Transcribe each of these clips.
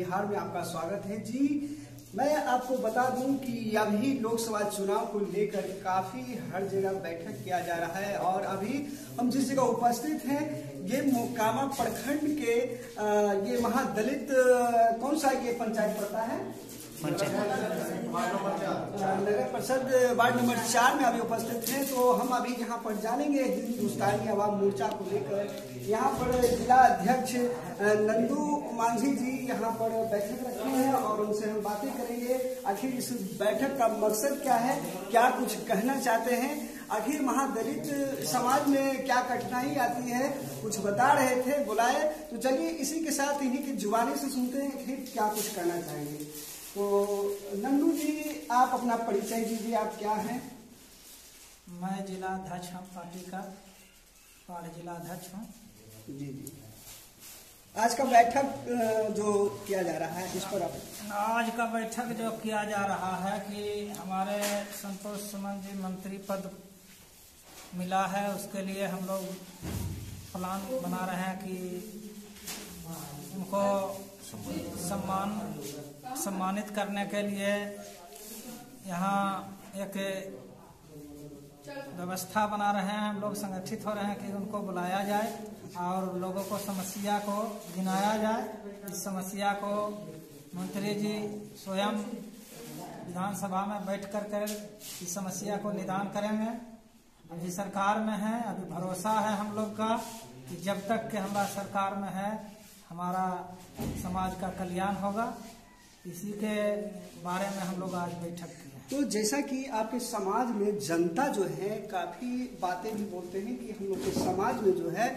बिहार में आपका स्वागत है जी। मैं आपको बता दूं कि अभी लोकसभा चुनाव को लेकर काफी हर जगह बैठक किया जा रहा है और अभी हम जिस जगह उपस्थित हैं ये मोकामा प्रखंड के ये महादलित कौन सा ये पंचायत पड़ता है, नगर परिषद वार्ड नंबर 4 में अभी उपस्थित हैं। तो हम अभी यहाँ पर जानेंगे हिंदुस्तानी आवाम मोर्चा को लेकर। यहाँ पर जिला अध्यक्ष नंदू मांझी जी यहाँ पर बैठक रखे हैं और उनसे हम बातें करेंगे। आखिर इस बैठक का मकसद क्या है, क्या कुछ कहना चाहते हैं, आखिर महादलित समाज में क्या कठिनाई आती है, कुछ बता रहे थे, बुलाए। तो चलिए इसी के साथ इन्हीं की जुबानी से सुनते हैं कि क्या कुछ कहना चाहेंगे। तो नंदू जी आप अपना परिचय दीजिए, आप क्या हैं? मैं जिला अध्यक्ष हूँ, पार्टी का वार्ड जिला अध्यक्ष हूँ। जी जी। आज का बैठक जो किया जा रहा है इस पर आप? आज का बैठक जो किया जा रहा है कि हमारे संतोष सुमन जी मंत्री पद मिला है, उसके लिए हम लोग प्लान बना रहे हैं कि उनको सम्मानित करने के लिए यहाँ एक व्यवस्था बना रहे हैं। हम लोग संगठित हो रहे हैं कि उनको बुलाया जाए और लोगों को समस्या को गिनाया जाए। इस समस्या को मंत्री जी स्वयं विधानसभा में बैठ कर इस समस्या को निदान करेंगे। अभी सरकार में है, अभी भरोसा है हम लोग का कि जब तक के हमारा सरकार में है हमारा समाज का कल्याण होगा। इसी के बारे में हम लोग आज बैठक की है। तो जैसा कि आपके समाज में जनता जो है काफी बातें भी बोलते हैं कि हम लोग के समाज में जो है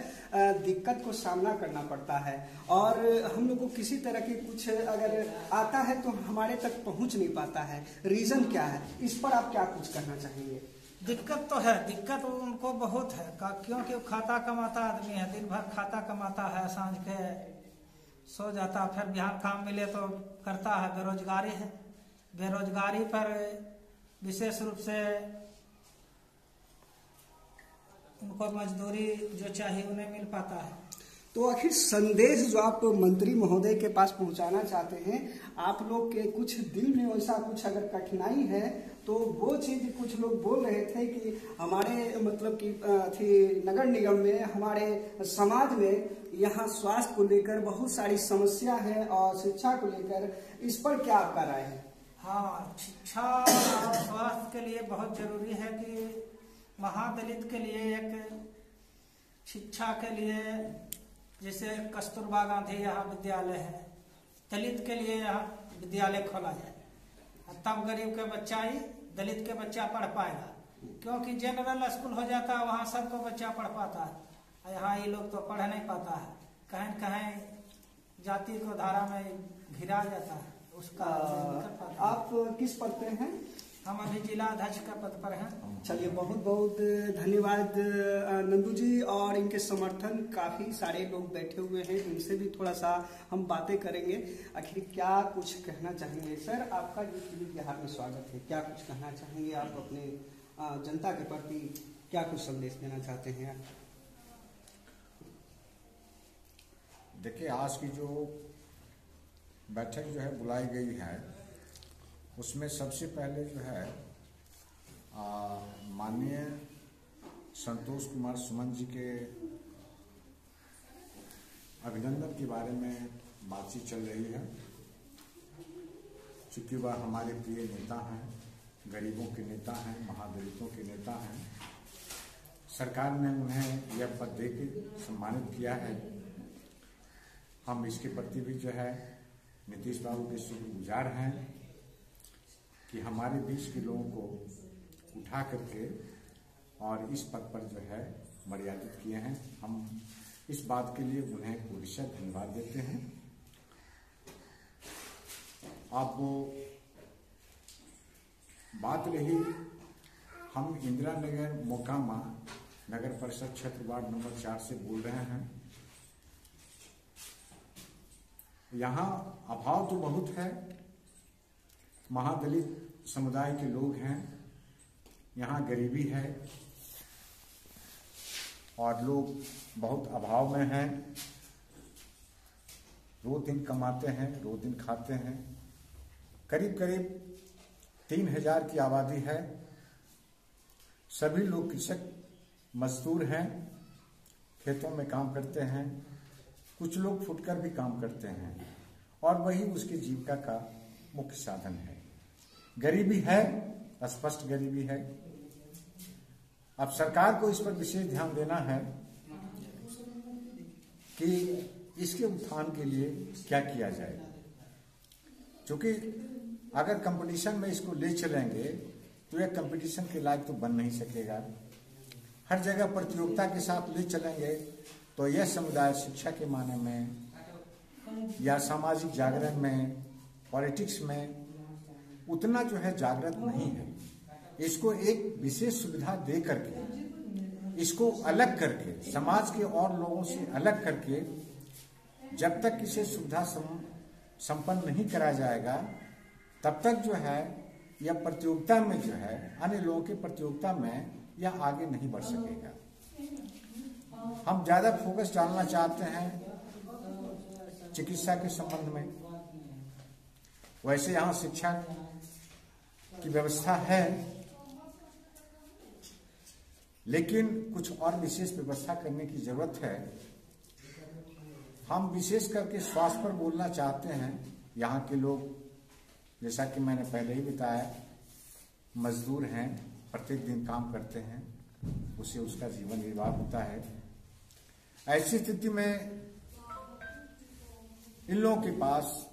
दिक्कत को सामना करना पड़ता है और हम लोग को किसी तरह की कुछ अगर आता है तो हमारे तक पहुंच नहीं पाता है। रीजन क्या है, इस पर आप क्या कुछ कहना चाहेंगे? दिक्कत तो है, दिक्कत उनको बहुत है क्योंकि खाता कमाता आदमी है, दिन भर खाता कमाता है, सांझ के सो जाता, फिर बिहान काम मिले तो करता है। बेरोजगारी है, बेरोजगारी पर विशेष रूप से उनको मजदूरी जो चाहिए उन्हें मिल पाता है। तो आखिर संदेश जो आप मंत्री महोदय के पास पहुंचाना चाहते हैं, आप लोग के कुछ दिल में वैसा कुछ अगर कठिनाई है तो वो चीज कुछ लोग बोल रहे थे कि हमारे मतलब कि नगर निगम में हमारे समाज में यहाँ स्वास्थ्य को लेकर बहुत सारी समस्या है और शिक्षा को लेकर, इस पर क्या आपका राय है? हाँ, शिक्षा और स्वास्थ्य के लिए बहुत जरूरी है कि महादलित के लिए एक शिक्षा के लिए जैसे कस्तूरबा गांधी यहाँ विद्यालय है, दलित के लिए यहाँ विद्यालय खोला जाए, तब गरीब के बच्चा ही दलित के बच्चा पढ़ पाएगा। क्योंकि जनरल स्कूल हो जाता है वहाँ सबको बच्चा पढ़ पाता है, यहाँ ये लोग तो पढ़ नहीं पाता है, कहीं कहीं जाति को धारा में घिरा जाता है उसका। आप किस पद पे हैं? हम अभी जिला अध्यक्ष का पद पर हैं। चलिए बहुत बहुत धन्यवाद नंदू जी। और इनके समर्थन काफी सारे लोग बैठे हुए हैं, इनसे भी थोड़ा सा हम बातें करेंगे। आखिर क्या कुछ कहना चाहेंगे? सर आपका यूपी बिहार में स्वागत है, क्या कुछ कहना चाहेंगे आप अपने जनता के प्रति, क्या कुछ संदेश देना चाहते हैं? देखिए, आज की जो बैठक जो है बुलाई गई है उसमें सबसे पहले जो है माननीय संतोष कुमार सुमन जी के अभिनंदन के बारे में बातचीत चल रही है। चूँकि वह हमारे प्रिय नेता हैं, गरीबों के नेता हैं, महादलितों के नेता हैं, सरकार ने उन्हें यह पद दे के सम्मानित किया है। हम इसके प्रति भी जो है नीतीश बाबू के शुक्रगुजार हैं कि हमारे बीच के लोगों को उठा करके और इस पद पर जो है मर्यादित किए हैं। हम इस बात के लिए उन्हें पूर्णतः धन्यवाद देते हैं। अब वो बात रही, हम इंदिरा नगर मोकामा नगर परिषद क्षेत्र वार्ड नंबर 4 से बोल रहे हैं। यहाँ अभाव तो बहुत है, महादलित समुदाय के लोग हैं, यहाँ गरीबी है और लोग बहुत अभाव में हैं। रोज दिन कमाते हैं, रोज दिन खाते हैं। करीब करीब 3000 की आबादी है। सभी लोग कृषक मजदूर हैं, खेतों में काम करते हैं। कुछ लोग फुटकर भी काम करते हैं और वही उसकी जीविका का मुख्य साधन है। गरीबी है, स्पष्ट गरीबी है। अब सरकार को इस पर विशेष ध्यान देना है कि इसके उत्थान के लिए क्या किया जाए, क्योंकि अगर कंपटीशन में इसको ले चलेंगे तो यह कंपटीशन के लायक तो बन नहीं सकेगा। हर जगह प्रतियोगिता के साथ ले चलेंगे तो यह समुदाय शिक्षा के माने में या सामाजिक जागरण में, पॉलिटिक्स में उतना जो है जागृत नहीं है। इसको एक विशेष सुविधा दे करके, इसको अलग करके, समाज के और लोगों से अलग करके जब तक इसे सुविधा संपन्न नहीं करा जाएगा तब तक जो है यह प्रतियोगिता में जो है अन्य लोगों की प्रतियोगिता में यह आगे नहीं बढ़ सकेगा। हम ज्यादा फोकस डालना चाहते हैं चिकित्सा के संबंध में। वैसे यहाँ शिक्षा की व्यवस्था है, लेकिन कुछ और विशेष व्यवस्था करने की जरूरत है। हम विशेष करके स्वास्थ्य पर बोलना चाहते हैं। यहाँ के लोग, जैसा कि मैंने पहले ही बताया, मजदूर हैं, प्रत्येक दिन काम करते हैं, उससे उसका जीवन निर्वाह होता है। ऐसी स्थिति में इन लोगों के पास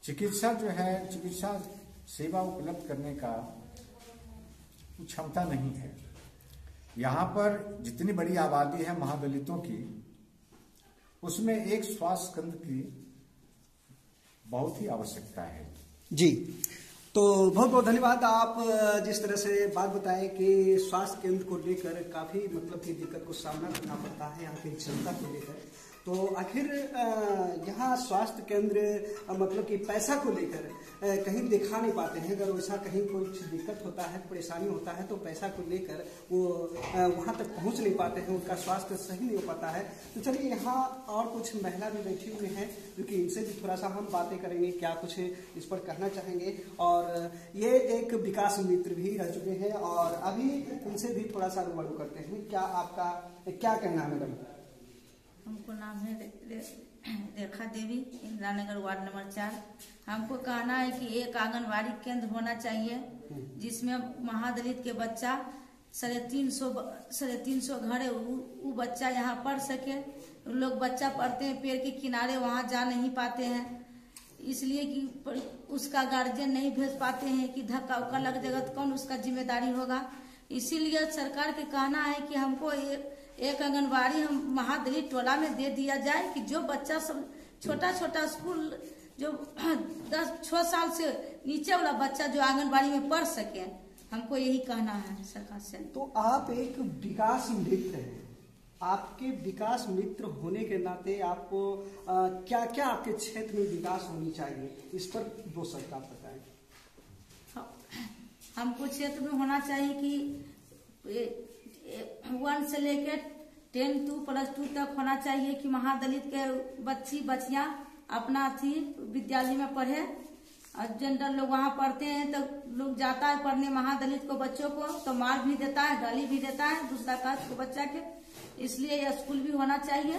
चिकित्सा जो है, चिकित्सा सेवा उपलब्ध करने का क्षमता नहीं है। यहाँ पर जितनी बड़ी आबादी है महादलितों की, उसमें एक स्वास्थ्य केंद्र की बहुत ही आवश्यकता है। जी, तो बहुत बहुत धन्यवाद। आप जिस तरह से बात बताएं कि स्वास्थ्य केंद्र को लेकर काफ़ी मतलब की दिक्कत को सामना करना पड़ता है यहाँ की जनता को लेकर, तो आखिर यहाँ स्वास्थ्य केंद्र मतलब कि पैसा को लेकर कहीं दिखा नहीं पाते हैं। अगर वैसा कहीं कुछ दिक्कत होता है, परेशानी होता है, तो पैसा को लेकर वो वहाँ तक पहुँच नहीं पाते हैं, उनका स्वास्थ्य सही नहीं हो पाता है। तो चलिए, यहाँ और कुछ महिला भी बैठी हुई हैं, जो कि इनसे भी थोड़ा सा हम बातें करेंगे, क्या कुछ इस पर कहना चाहेंगे। और ये एक विकास मित्र भी रह चुके हैं और अभी इनसे भी थोड़ा सा रूबरू करते हैं। क्या आपका क्या कहना है मैडम? हमको नाम है रेखा देवी, इंदिरा नगर वार्ड नंबर 4। हमको कहना है कि एक आंगनबाड़ी केंद्र होना चाहिए जिसमें महादलित के बच्चा 350 घर है, वो बच्चा यहाँ पढ़ सके। उन लोग बच्चा पढ़ते हैं पेड़ के किनारे, वहाँ जा नहीं पाते हैं, इसलिए कि उसका गार्जियन नहीं भेज पाते हैं कि धक्का उक्का लग जाएगा तो कौन उसका जिम्मेदारी होगा। इसीलिए सरकार के कहना है कि हमको एक आंगनबाड़ी हम महादलित टोला में दे दिया जाए कि जो बच्चा सब छोटा छोटा स्कूल जो 6 साल से नीचे वाला बच्चा जो आंगनबाड़ी में पढ़ सके। हमको यही कहना है सरकार से। तो आप एक विकास मित्र हैं, आपके विकास मित्र होने के नाते आपको क्या क्या आपके क्षेत्र में विकास होनी चाहिए, इस पर 2 शब्द आप बताएं। हमको क्षेत्र में होना चाहिए कि 1 से लेकर 10 to +2 तक होना चाहिए कि महादलित के बच्चियां अपना विद्यालय में पढ़े। और जनरल लोग वहाँ पढ़ते हैं तो लोग जाता है पढ़ने महादलित को बच्चों को तो मार भी देता है, गाली भी देता है दूसरा कास्ट को बच्चा के। इसलिए यह स्कूल भी होना चाहिए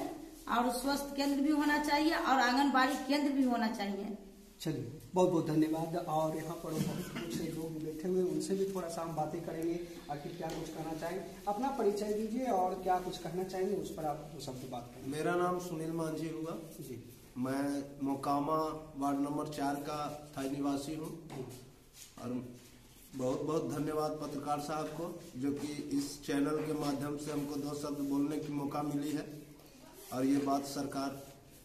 और स्वास्थ्य केंद्र भी होना चाहिए और आंगनबाड़ी केंद्र भी होना चाहिए। चलिए, बहुत बहुत धन्यवाद। और यहाँ पर बहुत कुछ लोग बैठे हुए, उनसे भी थोड़ा सा हम बातें करेंगे, आखिर क्या कुछ कहना चाहेंगे। अपना परिचय दीजिए और क्या कुछ कहना चाहेंगे उस पर आप 2 शब्द बात करें। मेरा नाम सुनील मांझी हुआ जी, मैं मोकामा वार्ड नंबर 4 का स्थायी निवासी हूँ। और बहुत बहुत धन्यवाद पत्रकार साहब को, जो कि इस चैनल के माध्यम से हमको 2 शब्द बोलने की मौका मिली है और ये बात सरकार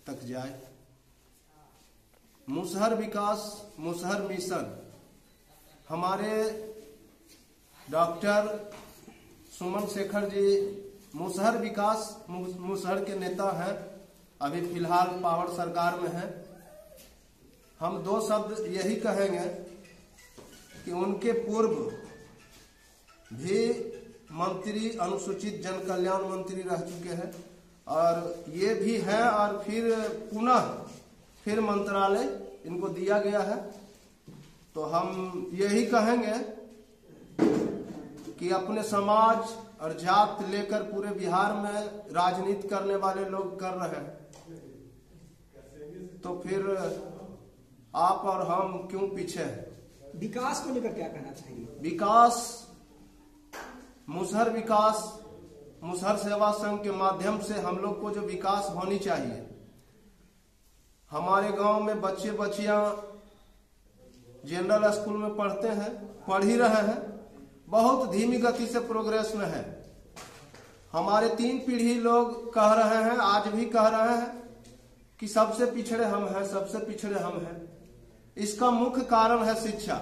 तक जाए। मुसहर विकास, मुसहर मिशन, हमारे डॉक्टर सुमन शेखर जी मुसहर विकास, मुसहर के नेता हैं, अभी फिलहाल पावर सरकार में है। हम 2 शब्द यही कहेंगे कि उनके पूर्व भी मंत्री, अनुसूचित जनकल्याण मंत्री रह चुके हैं और ये भी हैं और फिर पुनः फिर मंत्रालय इनको दिया गया है। तो हम यही कहेंगे कि अपने समाज और जात लेकर पूरे बिहार में राजनीति करने वाले लोग कर रहे हैं, तो फिर आप और हम क्यों पीछे हैं? विकास को लेकर क्या कहना चाहिए? विकास, मुसहर सेवा संघ के माध्यम से हम लोग को जो विकास होनी चाहिए, हमारे गांव में बच्चे बच्चियां जनरल स्कूल में पढ़ ही रहे हैं, बहुत धीमी गति से प्रोग्रेस में है। हमारे 3 पीढ़ी लोग कह रहे हैं, आज भी कह रहे हैं कि सबसे पिछड़े हम हैं, सबसे पिछड़े हम हैं। इसका मुख्य कारण है शिक्षा।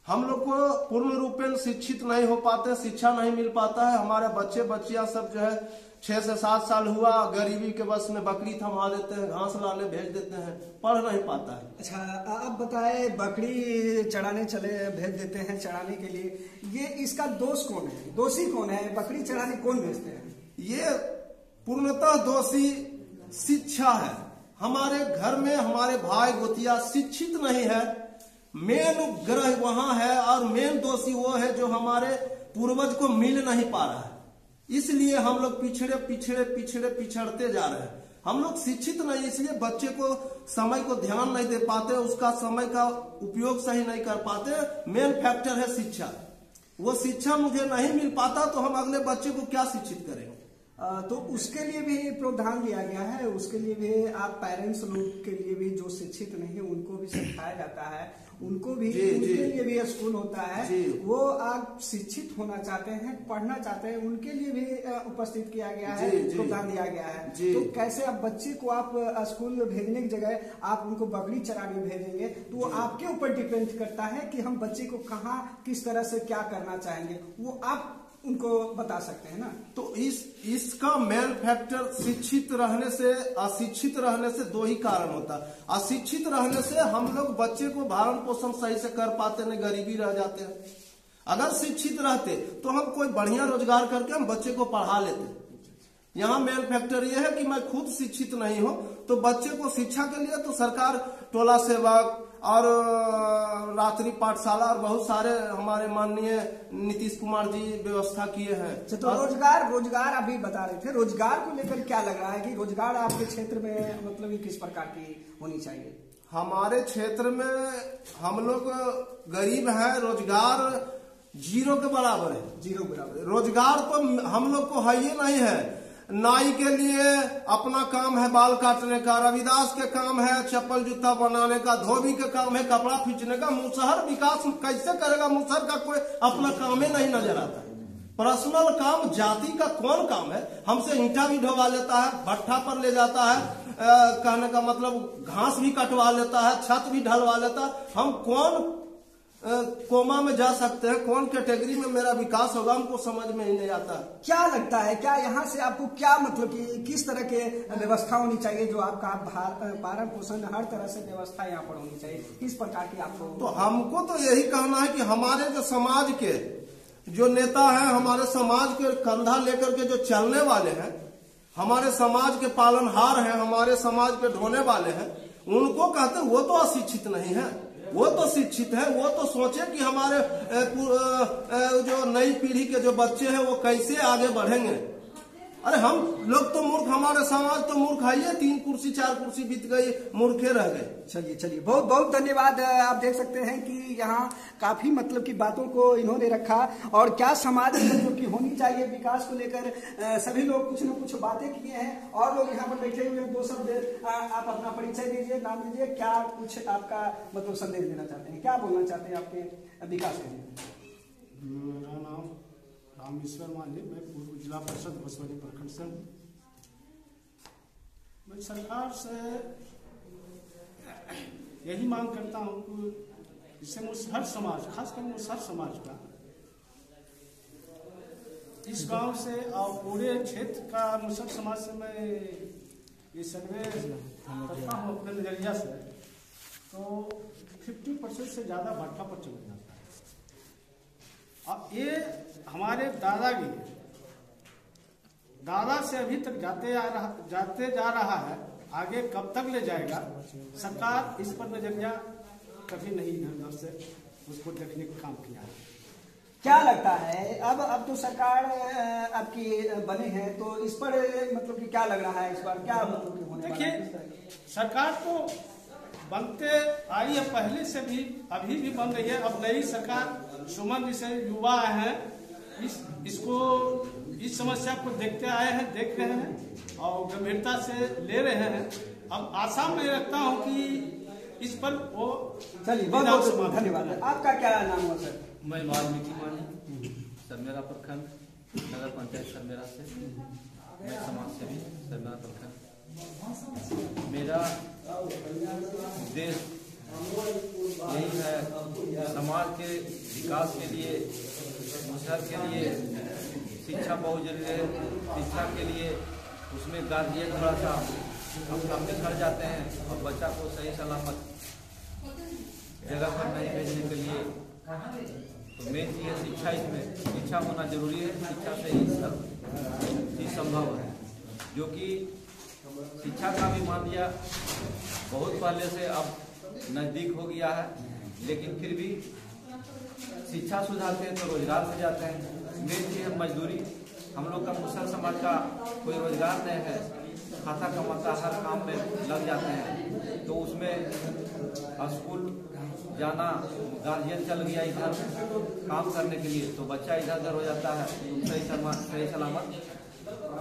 हम लोग को पूर्ण रूपेण शिक्षित नहीं हो पाते, शिक्षा नहीं मिल पाता है। हमारे बच्चे बच्चियां सब जो है 6 से 7 साल हुआ, गरीबी के बस में बकरी थमा देते हैं, घास लाने भेज देते हैं, पढ़ नहीं पाता है। अच्छा, आप बताए बकरी चढ़ाने भेज देते हैं चढ़ाने के लिए, ये इसका दोष कौन है? दोषी कौन है? बकरी चढ़ाने कौन भेजते हैं? ये पूर्णतः दोषी शिक्षा है। हमारे घर में हमारे भाई गोतिया शिक्षित नहीं है, मेन ग्रह वहां है, और मेन दोषी वो है जो हमारे पूर्वज को मिल नहीं पा रहा है। इसलिए हम लोग पिछड़ते जा रहे हैं। हम लोग शिक्षित नहीं, इसलिए बच्चे को समय को ध्यान नहीं दे पाते, उसका समय का उपयोग सही नहीं कर पाते। मेन फैक्टर है शिक्षा। वो शिक्षा मुझे नहीं मिल पाता तो हम अगले बच्चे को क्या शिक्षित करेंगे? तो उसके लिए भी प्रावधान लिया गया है। उसके लिए भी आप पेरेंट्स लोग के लिए भी जो शिक्षित नहीं है उनको भी सिखाया जाता है, उनको भी उनके लिए भी स्कूल होता है। वो आप शिक्षित होना चाहते हैं, पढ़ना चाहते हैं, उनके लिए भी उपस्थित किया गया है, प्रावधान दिया गया है। तो कैसे आप बच्चे को आप स्कूल भेजने की जगह आप उनको बकरी चराने भेजेंगे, तो वो आपके ऊपर डिपेंड करता है कि हम बच्चे को कहाँ किस तरह से क्या करना चाहेंगे, वो आप उनको बता सकते हैं ना। तो इसका मेन फैक्टर शिक्षित रहने से अशिक्षित रहने से 2 ही कारण होता है। अशिक्षित रहने से हम लोग बच्चे को भरण पोषण सही से कर पाते नहीं, गरीबी रह जाते हैं। अगर शिक्षित रहते तो हम कोई बढ़िया रोजगार करके हम बच्चे को पढ़ा लेते। यहाँ मेन फैक्टर ये है कि मैं खुद शिक्षित नहीं हूँ, तो बच्चे को शिक्षा के लिए तो सरकार टोला सेवक और रात्रि पाठशाला और बहुत सारे हमारे माननीय नीतीश कुमार जी व्यवस्था किए हैं। तो रोजगार अभी बता रहे थे, रोजगार को लेकर क्या लग रहा है कि रोजगार आपके क्षेत्र में मतलब किस प्रकार की होनी चाहिए? हमारे क्षेत्र में हम लोग गरीब हैं, रोजगार 0 के बराबर है। 0 बराबर रोजगार तो हम लोग को है ही नहीं है। नाई के लिए अपना काम है बाल काटने का, रविदास के काम है चप्पल जूता बनाने का, धोबी के काम है कपड़ा खींचने का। मुसहर विकास कैसे करेगा? मुसहर का कोई अपना काम ही नहीं नजर आता। पर्सनल काम जाति का कौन काम है? हमसे ईंटा भी ढोवा लेता है, भट्ठा पर ले जाता है, कहने का मतलब घास भी कटवा लेता है, छत भी ढलवा लेता है। हम कौन कोमा में जा सकते हैं? कौन कैटेगरी में मेरा विकास होगा? हमको समझ में ही नहीं आता। क्या लगता है, क्या यहाँ से आपको क्या मतलब कि किस तरह के व्यवस्था होनी चाहिए जो आपका पालन पोषण हर तरह से व्यवस्था यहाँ पर होनी चाहिए, किस प्रकार की आपको? तो हमको तो यही कहना है कि हमारे जो समाज के जो नेता हैं, हमारे समाज के कंधा लेकर के जो चलने वाले हैं, हमारे समाज के पालनहार हैं, हमारे समाज के ढोने वाले हैं, उनको कहते हैं वो तो अशिक्षित नहीं है, वो तो शिक्षित है। वो तो सोचे कि हमारे जो नई पीढ़ी के जो बच्चे हैं वो कैसे आगे बढ़ेंगे। अरे हम लोग तो मूर्ख, हमारे समाज तो मूर्ख है। 3 कुर्सी 4 कुर्सी बीत गई, मूर्खे रह गए। चलिए बहुत बहुत धन्यवाद। आप देख सकते हैं कि यहाँ काफी मतलब की बातों को इन्होंने रखा, और क्या समाज में जो की होनी चाहिए विकास को लेकर सभी लोग कुछ न कुछ बातें किए हैं। और लोग यहाँ पर बैठे हुए हैं। 2 शब्द आप अपना परिचय दीजिए, नाम दीजिए, क्या कुछ आपका मतलब संदेश देना चाहते हैं, क्या बोलना चाहते हैं आपके विकास के लिए? मेरा नाम रामेश्वर माली, मैं पूर्व जिला परिषद बसवली प्रखंड से हूँ। मैं सरकार से यही मांग करता हूँ कि इससे मुसहर समाज, खासकर मुसहर समाज का, इस गांव से और पूरे क्षेत्र का मुसहर समाज से मैं ये सर्वे करता हूँ अपने नजरिया से, तो 50% से ज़्यादा भट्ठा पर चल जाता है। अब ये हमारे दादा से अभी तक जाते जा रहा है। आगे कब तक ले जाएगा, सरकार इस पर नजरिया कभी नहीं इधर से उसको देखने का काम किया है। क्या लगता है अब तो सरकार आपकी बने हैं, तो इस पर मतलब कि क्या लग रहा है इस बार, क्या मतलब कि होने वाला है? देखिए, सरकार तो बनते आई है पहले से भी, अभी भी बन रही है। अब नई सरकार सुमन जैसे युवा हैं, इसको इस समस्या को देखते आए हैं, देख रहे हैं और गंभीरता से ले रहे हैं। अब आशा मैं रखता हूं कि इस पर वो चलिए बहुत बहुत धन्यवाद। आपका क्या नाम हुआ सर? मैं वाल्मीकि मानी, सरमेरा प्रखंड, नगर पंचायत सरमेरा से, मैं समाज सेवी सरमेरा प्रखंड। मेरा उद्देश्य यही है, समाज के विकास के लिए, शहर के लिए शिक्षा बहुत जरूरी है। शिक्षा के लिए उसमें गार्जियन थोड़ा सा अपने घर जाते हैं और बच्चा को सही सलामत जगह पर नहीं भेजने के लिए, तो मेन चीज़ है शिक्षा। इसमें शिक्षा होना जरूरी है, शिक्षा से ही सब चीज संभव है। जो कि शिक्षा का भी मान लिया बहुत पहले से अब नजदीक हो गया है, लेकिन फिर भी शिक्षा सुधारते हैं तो रोजगार से जाते हैं। मेन चीज है मजदूरी। हम लोग का मुसल समाज का कोई रोजगार नहीं है, खाता कमाता हर काम में लग जाते हैं, तो उसमें स्कूल जाना, गार्जियन चल गया इधर काम करने के लिए, तो बच्चा इधर उधर हो जाता है, सही सलामत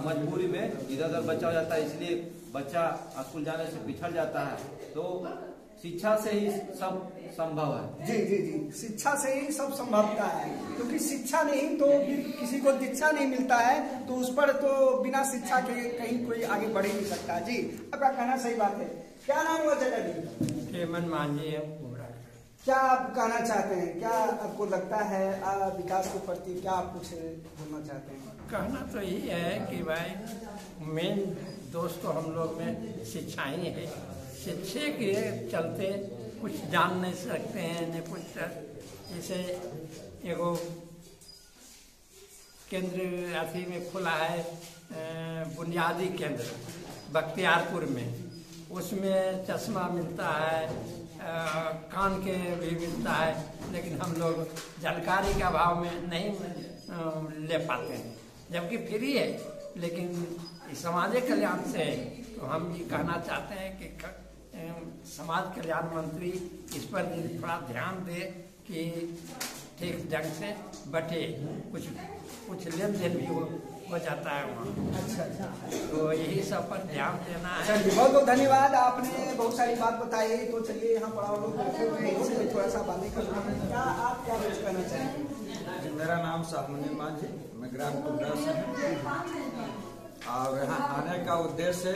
मजबूरी में इधर उधर बच्चा हो जाता है, इसलिए बच्चा स्कूल जाने से पिछड़ जाता है। तो शिक्षा से ही सब संभव है। जी जी जी, शिक्षा से ही सब संभवता है, क्योंकि शिक्षा नहीं तो फिर किसी को दीक्षा नहीं मिलता है, तो उस पर तो बिना शिक्षा के कहीं कोई आगे बढ़ ही नहीं सकता। जी, आपका कहना सही बात है। क्या नाम हुआ चाचा जी? हेमंत मांझी है। क्या आप कहना चाहते हैं, क्या आपको लगता है विकास के प्रति क्या आप कुछ बोलना चाहते हैं? कहना तो यही है कि भाई मेन दोस्त तो हम लोग में शिक्षा ही है। शिक्षा के चलते कुछ जान नहीं सकते हैं, न कुछ। जैसे एगो केंद्र अथी में खुला है, बुनियादी केंद्र बख्तियारपुर में, उसमें चश्मा मिलता है, कान के भी मिलता है, लेकिन हम लोग जानकारी के अभाव में नहीं ले पाते हैं, जबकि फ्री है। लेकिन सामाजिक कल्याण से तो हम ये कहना चाहते हैं कि समाज कल्याण मंत्री इस पर थोड़ा ध्यान दे कि ठीक ढंग से बटे, कुछ लेन देन भी हो जाता है वहाँ। अच्छा, तो यही सब पर ध्यान देना है। चलिए बहुत बहुत धन्यवाद, आपने बहुत सारी बात बताई। तो चलिए यहाँ पड़ा लोग बैठे हुए हैं, इनसे थोड़ा सा बातें करना है। क्या आप क्या कुछ कहना चाहेंगे? मेरा नाम साहमनी मांझी, मैं ग्राम कुंडा से हूँ और यहाँ आने का उद्देश्य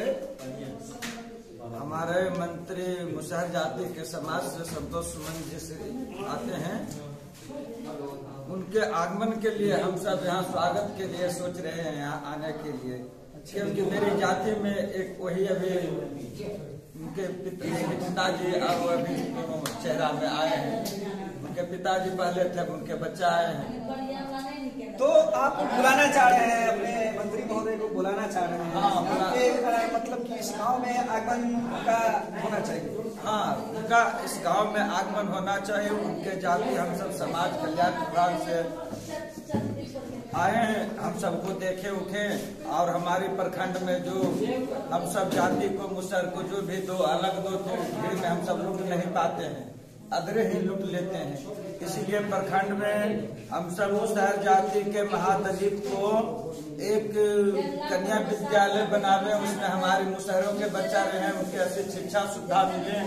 हमारे मंत्री मुसहर जाति के समाज से संतोष सुमन जी से आते हैं, उनके आगमन के लिए हम सब यहाँ स्वागत के लिए सोच रहे हैं यहाँ आने के लिए, क्योंकि मेरी जाति में एक वही अभी उनके पिताजी अब अभी चेहरा में आए हैं। उनके पिताजी पहले थे, उनके बच्चा आए हैं। तो आप बुलाना चाह रहे हैं, अपने मंत्री महोदय को बुलाना चाह रहे हैं? हाँ, मतलब कि इस गाँव में आगमन का होना चाहिए। हाँ, उनका इस गांव में आगमन होना चाहिए। उनके जाति हम सब समाज कल्याण विभाग से आए हैं, हम सबको देखे उठे और हमारी प्रखंड में जो हम सब जाति को मुसहर को जो भी दो अलग दो तो भीड़ में हम सब लूट नहीं पाते हैं, अदरे ही लूट लेते हैं। इसलिए प्रखंड में हम सब मुसहर जाति के महादलित को एक कन्या विद्यालय बनावे, उसमें हमारे मुसहरों के बच्चा रहे, उनके अच्छी शिक्षा सुविधा मिले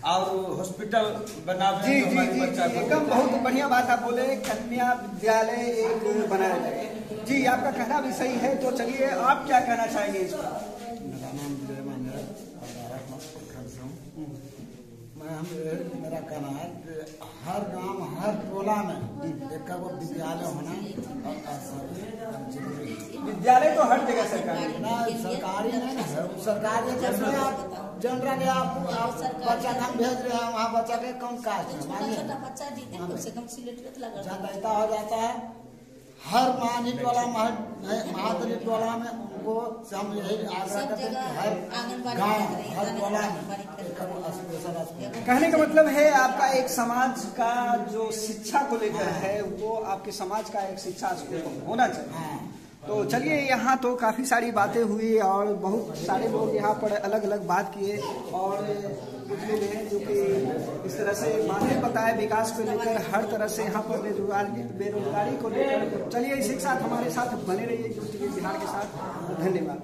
और हॉस्पिटल बनावे। जी जी जी, एकदम बहुत बढ़िया बात आप बोले, कन्या विद्यालय एक बनाया जाए। जी, आपका कहना भी सही है। तो चलिए आप क्या कहना चाहेंगे इस पर? मेरा कहना है कि हर गांव हर टोला में एक विद्यालय होना जरूरी है। विद्यालय तो हर जगह सरकारी सरकारी नहीं, सरकारी जनरल आप बच्चा हम भेज रहे हैं, वहाँ बच्चा के कौन काज है, बच्चा जीते कम से कम सिलेक्ट लगा हो जाता है। हर महानीटवाला महादलितवाला में उनको से हम यही आग्रह करते हैं कि हर गाँव हर टोला में। कहने का मतलब है आपका एक समाज का जो शिक्षा को लेकर है वो आपके समाज का एक शिक्षा स्कूल होना चाहिए। तो चलिए, यहाँ तो काफ़ी सारी बातें हुई और बहुत सारे लोग यहाँ पर अलग अलग बात किए और कुछ लोग हैं जो कि इस तरह से बातें बताए विकास को लेकर, हर तरह से यहाँ पर बेरोजगारी को लेकर। चलिए, इसी के साथ हमारे साथ बने रहिए न्यूज़ टीवी बिहार के साथ। धन्यवाद।